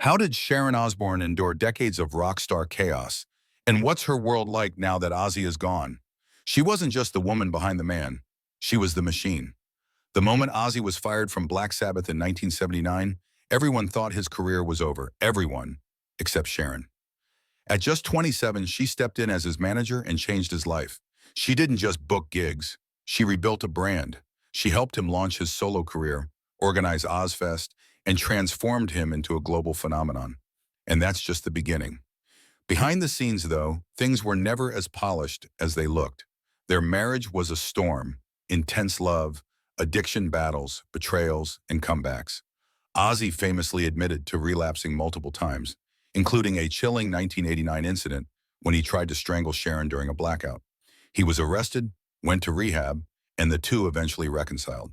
How did Sharon Osbourne endure decades of rock star chaos? And what's her world like now that Ozzy is gone? She wasn't just the woman behind the man. She was the machine. The moment Ozzy was fired from Black Sabbath in 1979, everyone thought his career was over. Everyone, except Sharon. At just 27, she stepped in as his manager and changed his life. She didn't just book gigs. She rebuilt a brand. She helped him launch his solo career, organize Ozzfest, and transformed him into a global phenomenon. And that's just the beginning. Behind the scenes, though, things were never as polished as they looked. Their marriage was a storm, intense love, addiction battles, betrayals, and comebacks. Ozzy famously admitted to relapsing multiple times, including a chilling 1989 incident when he tried to strangle Sharon during a blackout. He was arrested, went to rehab, and the two eventually reconciled.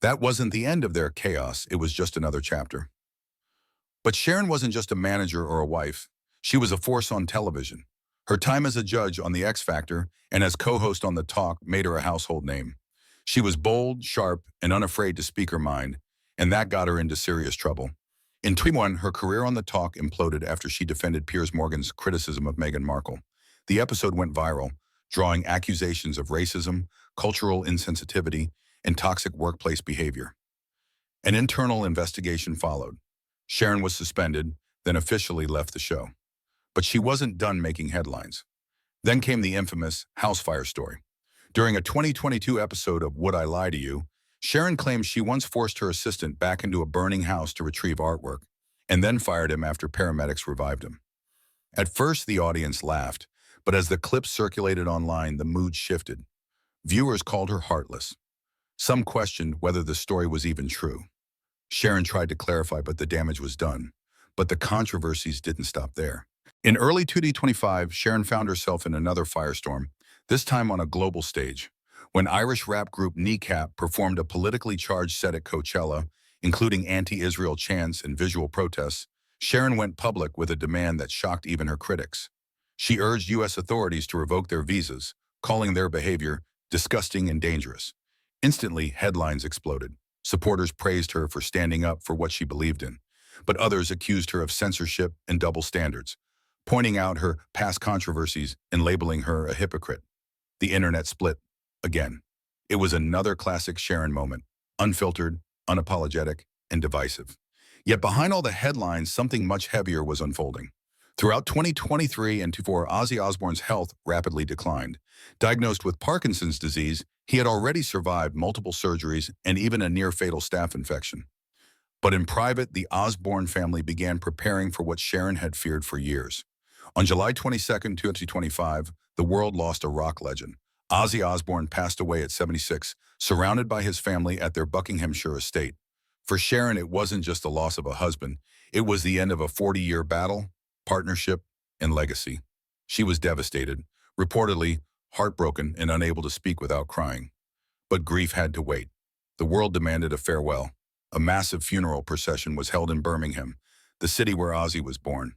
That wasn't the end of their chaos, it was just another chapter. But Sharon wasn't just a manager or a wife. She was a force on television. Her time as a judge on The X Factor and as co-host on The Talk made her a household name. She was bold, sharp, and unafraid to speak her mind, and that got her into serious trouble. In 2021, her career on The Talk imploded after she defended Piers Morgan's criticism of Meghan Markle. The episode went viral, drawing accusations of racism, cultural insensitivity, and toxic workplace behavior. An internal investigation followed. Sharon was suspended, then officially left the show. But she wasn't done making headlines. Then came the infamous house fire story. During a 2022 episode of Would I Lie to You, Sharon claims she once forced her assistant back into a burning house to retrieve artwork, and then fired him after paramedics revived him. At first, the audience laughed, but as the clips circulated online, the mood shifted. Viewers called her heartless. Some questioned whether the story was even true. Sharon tried to clarify, but the damage was done. But the controversies didn't stop there. In early 2025, Sharon found herself in another firestorm, this time on a global stage. When Irish rap group Kneecap performed a politically charged set at Coachella, including anti-Israel chants and visual protests, Sharon went public with a demand that shocked even her critics. She urged U.S. authorities to revoke their visas, calling their behavior disgusting and dangerous. Instantly, headlines exploded. Supporters praised her for standing up for what she believed in, but others accused her of censorship and double standards, pointing out her past controversies and labeling her a hypocrite. The internet split again. It was another classic Sharon moment, unfiltered, unapologetic, and divisive. Yet behind all the headlines, something much heavier was unfolding. Throughout 2023 and 2024, Ozzy Osbourne's health rapidly declined. Diagnosed with Parkinson's disease, he had already survived multiple surgeries and even a near-fatal staph infection. But in private, the Osbourne family began preparing for what Sharon had feared for years. On July 22, 2025, the world lost a rock legend. Ozzy Osbourne passed away at 76, surrounded by his family at their Buckinghamshire estate. For Sharon, it wasn't just the loss of a husband. It was the end of a 40-year battle, partnership, and legacy. She was devastated, reportedly heartbroken and unable to speak without crying. But grief had to wait. The world demanded a farewell. A massive funeral procession was held in Birmingham, the city where Ozzy was born.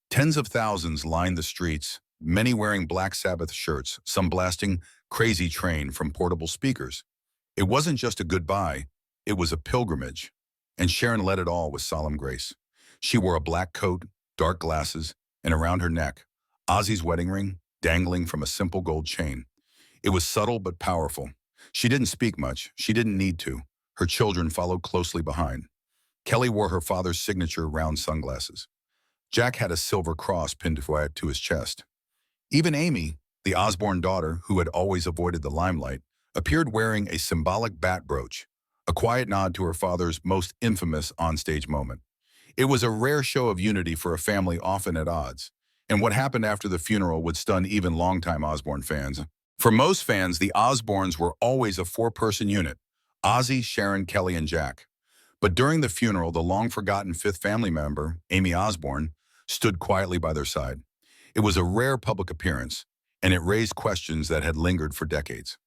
Tens of thousands lined the streets, many wearing Black Sabbath shirts, some blasting Crazy Train from portable speakers. It wasn't just a goodbye, it was a pilgrimage. And Sharon led it all with solemn grace. She wore a black coat, dark glasses, and around her neck, Ozzy's wedding ring dangling from a simple gold chain. It was subtle but powerful. She didn't speak much. She didn't need to. Her children followed closely behind. Kelly wore her father's signature round sunglasses. Jack had a silver cross pinned to his chest. Even Amy, the Osbourne daughter, who had always avoided the limelight, appeared wearing a symbolic bat brooch, a quiet nod to her father's most infamous onstage moment. It was a rare show of unity for a family often at odds, and what happened after the funeral would stun even longtime Osbourne fans. For most fans, the Osbournes were always a four-person unit: Ozzy, Sharon, Kelly, and Jack. But during the funeral, the long-forgotten fifth family member, Amy Osbourne, stood quietly by their side. It was a rare public appearance, and it raised questions that had lingered for decades.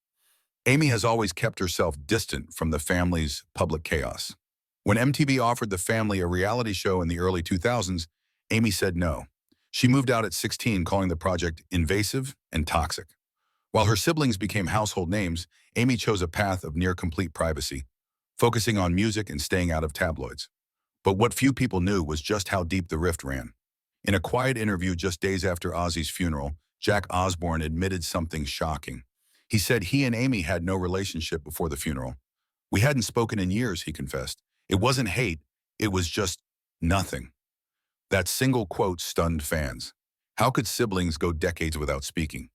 Amy has always kept herself distant from the family's public chaos. When MTV offered the family a reality show in the early 2000s, Amy said no. She moved out at 16, calling the project invasive and toxic. While her siblings became household names, Amy chose a path of near-complete privacy, focusing on music and staying out of tabloids. But what few people knew was just how deep the rift ran. In a quiet interview just days after Ozzy's funeral, Jack Osbourne admitted something shocking. He said he and Amy had no relationship before the funeral. "We hadn't spoken in years," he confessed. "It wasn't hate, it was just nothing." That single quote stunned fans. How could siblings go decades without speaking?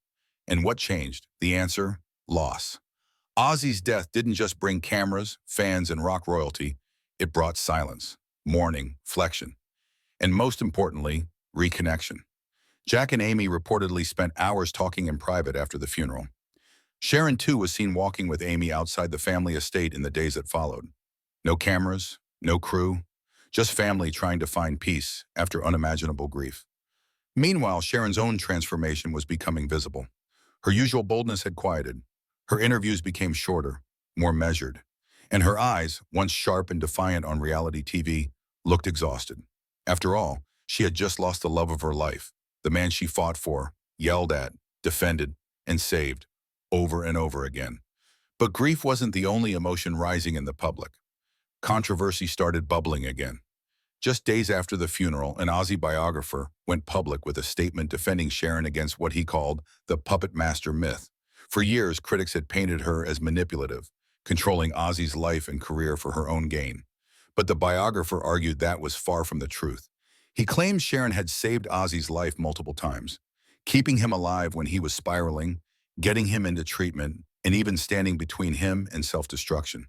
And what changed? The answer: loss. Ozzy's death didn't just bring cameras, fans, and rock royalty. It brought silence, mourning, flexion, and most importantly, reconnection. Jack and Amy reportedly spent hours talking in private after the funeral. Sharon, too, was seen walking with Amy outside the family estate in the days that followed. No cameras, no crew, just family trying to find peace after unimaginable grief. Meanwhile, Sharon's own transformation was becoming visible. Her usual boldness had quieted. Her interviews became shorter, more measured, and her eyes, once sharp and defiant on reality TV, looked exhausted. After all, she had just lost the love of her life, the man she fought for, yelled at, defended, and saved, over and over again. But grief wasn't the only emotion rising in the public. Controversy started bubbling again. Just days after the funeral, an Ozzy biographer went public with a statement defending Sharon against what he called the puppet master myth. For years, critics had painted her as manipulative, controlling Ozzy's life and career for her own gain. But the biographer argued that was far from the truth. He claimed Sharon had saved Ozzy's life multiple times, keeping him alive when he was spiraling, getting him into treatment, and even standing between him and self-destruction.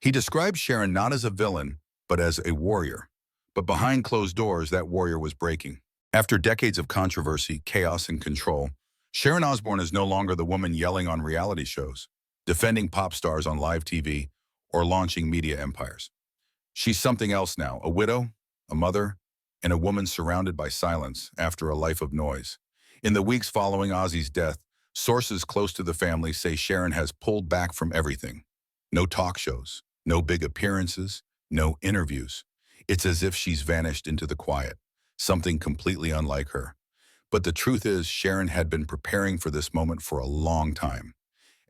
He described Sharon not as a villain, but as a warrior. But behind closed doors, that warrior was breaking. After decades of controversy, chaos, and control, Sharon Osbourne is no longer the woman yelling on reality shows, defending pop stars on live TV, or launching media empires. She's something else now: a widow, a mother, and a woman surrounded by silence after a life of noise. In the weeks following Ozzy's death, sources close to the family say Sharon has pulled back from everything. No talk shows, no big appearances, no interviews. It's as if she's vanished into the quiet, something completely unlike her. But the truth is, Sharon had been preparing for this moment for a long time.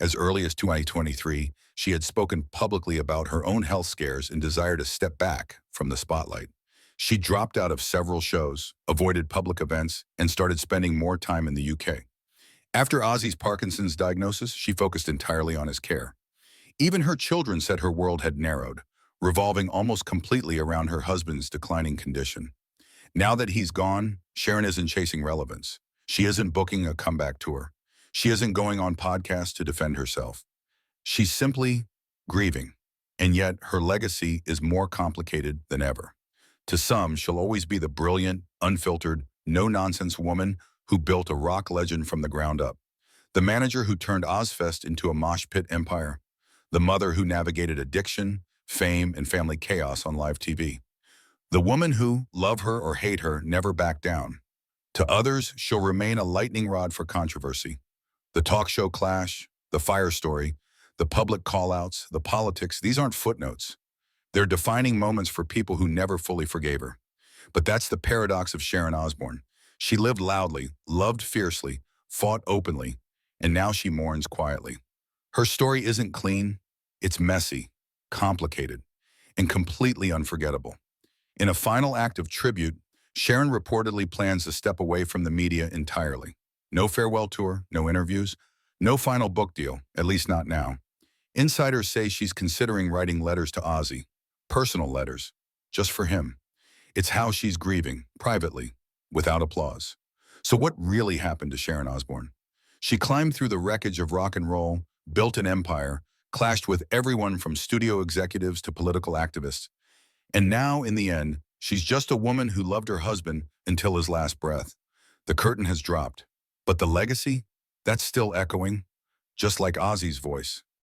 As early as 2023, she had spoken publicly about her own health scares and desire to step back from the spotlight. She dropped out of several shows, avoided public events, and started spending more time in the UK. After Ozzy's Parkinson's diagnosis, she focused entirely on his care. Even her children said her world had narrowed, revolving almost completely around her husband's declining condition. Now that he's gone, Sharon isn't chasing relevance. She isn't booking a comeback tour. She isn't going on podcasts to defend herself. She's simply grieving. And yet her legacy is more complicated than ever. To some, she'll always be the brilliant, unfiltered, no-nonsense woman who built a rock legend from the ground up. The manager who turned Ozzfest into a mosh pit empire. The mother who navigated addiction, fame, and family chaos on live TV. The woman who, love her or hate her, never backed down. To others, she'll remain a lightning rod for controversy. The talk show clash, the fire story, the public call-outs, the politics, these aren't footnotes. They're defining moments for people who never fully forgave her. But that's the paradox of Sharon Osbourne. She lived loudly, loved fiercely, fought openly, and now she mourns quietly. Her story isn't clean, it's messy, complicated, and completely unforgettable. In a final act of tribute, Sharon reportedly plans to step away from the media entirely. No farewell tour, no interviews, no final book deal, at least not now. Insiders say she's considering writing letters to Ozzy, personal letters, just for him. It's how she's grieving, privately, without applause. So what really happened to Sharon Osbourne? She climbed through the wreckage of rock and roll, built an empire, clashed with everyone from studio executives to political activists. And now, in the end, she's just a woman who loved her husband until his last breath. The curtain has dropped. But the legacy? That's still echoing, just like Ozzy's voice.